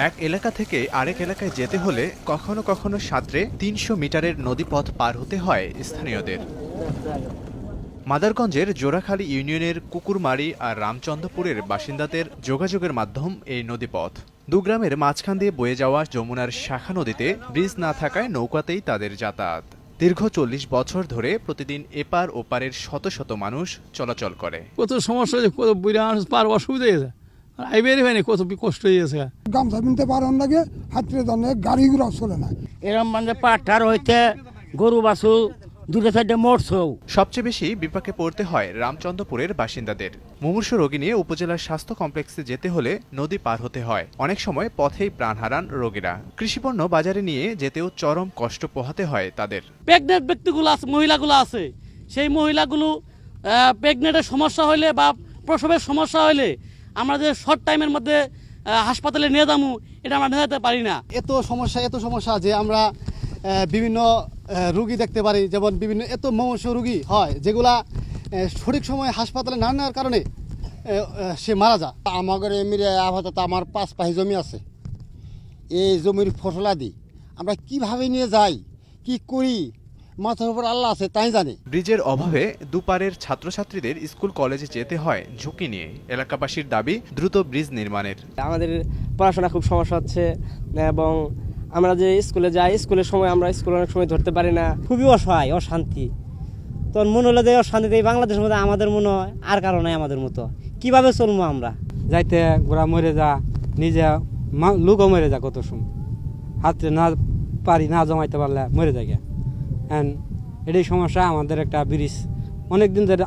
এক এলাকা থেকে আরেক এলাকায় যেতে হলে কখনো কখনো সাঁতরে ৩০০ মিটারের নদীপথ পার হতে হয় স্থানীয়দের। মাদারগঞ্জের জোড়াখালী ইউনিয়নের কুকুরমারি আর রামচন্দ্রপুরের বাসিন্দাদের যোগাযোগের মাধ্যম এই নদীপথ। দুগ্রামের মাঝখান দিয়ে বয়ে যাওয়া যমুনার শাখা নদীতে ব্রিজ না থাকায় নৌকাতেই তাদের যাতায়াত। দীর্ঘ ৪০ বছর ধরে প্রতিদিন এপার ওপারের শত শত মানুষ চলাচল করে। কত সমস্যা হয়েছে, কত বুড়া মানুষ পার অসুবিধা হয়েছে, আইবের হয়নি, কত কষ্ট হয়েছে। গামছা কিনতে পারেন লাগে, হাতের জন্য গাড়ি ঘোড়া চলে না। এরম মানে পাঠার হইতে গরু বাছু দুটো সাইডে মরছো। সবচেয়ে বেশি বিপাকে পড়তে হয় রামচন্দ্রপুরের বাসিন্দাদের। মুমূর্ষু রোগী নিয়ে উপজেলার স্বাস্থ্য কমপ্লেক্সে যেতে হলে নদী পার হতে হয়। অনেক সময় পথেই প্রাণ হারান রোগীরা। কৃষিপণ্য বাজারে নিয়ে যেতেও চরম কষ্ট পোহাতে হয় তাদের। প্রেগনেন্ট ব্যক্তিগুলো আছে, মহিলাগুলো আছে, সেই মহিলাগুলো প্রেগনেন্টের সমস্যা হইলে বা প্রসবের সমস্যা হইলে আমরা যে শর্ট টাইমের মধ্যে হাসপাতালে নিয়ে যাবো, এটা আমরা নিয়ে যেতে পারি না। এত সমস্যা যে আমরা বিভিন্ন রুগী দেখতে পারি, যেমন বিভিন্ন এত মুমূর্ষ রুগী হয় যেগুলা সঠিক সময়ে হাসপাতালে না নেওয়ার কারণে সে মারা যায়। আমাদের এমনি আপাতত আমার 5 পাহি জমি আছে। এই জমির ফসলাদি আমরা কিভাবে নিয়ে যাই, কি করি, মাথার উপর আল্লাহ আছে তাই জানে। ব্রিজের অভাবে দুপারের ছাত্রছাত্রীদের স্কুল কলেজে যেতে হয় ঝুঁকি নিয়ে। এলাকাবাসীর দাবি দ্রুত ব্রিজ নির্মাণের। আমাদের পড়াশোনা খুব সমস্যা হচ্ছে এবং আমরা যে স্কুলে যাই, স্কুলের সময় আমরা স্কুল অনেক সময় ধরতে পারি না। খুবই অসহায়, অশান্তি। তো মনে হলো যে অশান্তিতে এই বাংলাদেশের মধ্যে আমাদের মনে হয় আর কারণে আমাদের মতো কিভাবে চলবো আমরা। যাইতে গোড়া মরে যা, নিজে লুকও মরে যা, কত সময় হাতে না পারি না জমাইতে পারলে মরে যায়। এটাই সমস্যা। আমাদের একটা ব্রিজ অনেকদিন ধরে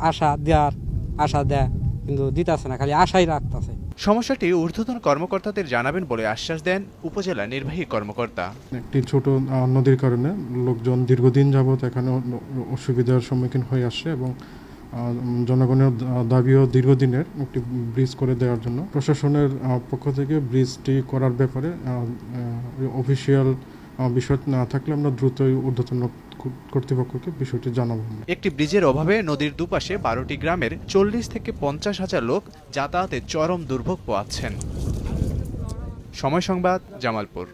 আশা দেয়, কিন্তু দিতেছে না, খালি আশাই রাখতেছে। সমস্যাটি ঊর্ধ্বতন কর্মকর্তাদের জানাবেন বলে আশ্বাস দেন উপজেলা নির্বাহী কর্মকর্তা। একটি ছোট নদীর কারণে লোকজন দীর্ঘদিন যাবৎ এখানে অসুবিধার সম্মুখীন হয়ে আসছে এবং জনগণের দাবিও দীর্ঘদিনের একটি ব্রিজ করে দেওয়ার জন্য প্রশাসনের পক্ষ থেকে ব্রিজটি করার ব্যাপারে অফিসিয়াল বিষয় না থাকলে আমরা দ্রুতই ঊর্ধ্বতন কর্তৃপক্ষকে বিষয়টি জানাবো। একটি ব্রিজের অভাবে নদীর দুপাশে 12টি গ্রামের 40 থেকে 50 হাজার লোক যাতায়াতে চরম দুর্ভোগ পোহাচ্ছেন। সময় সংবাদ, জামালপুর।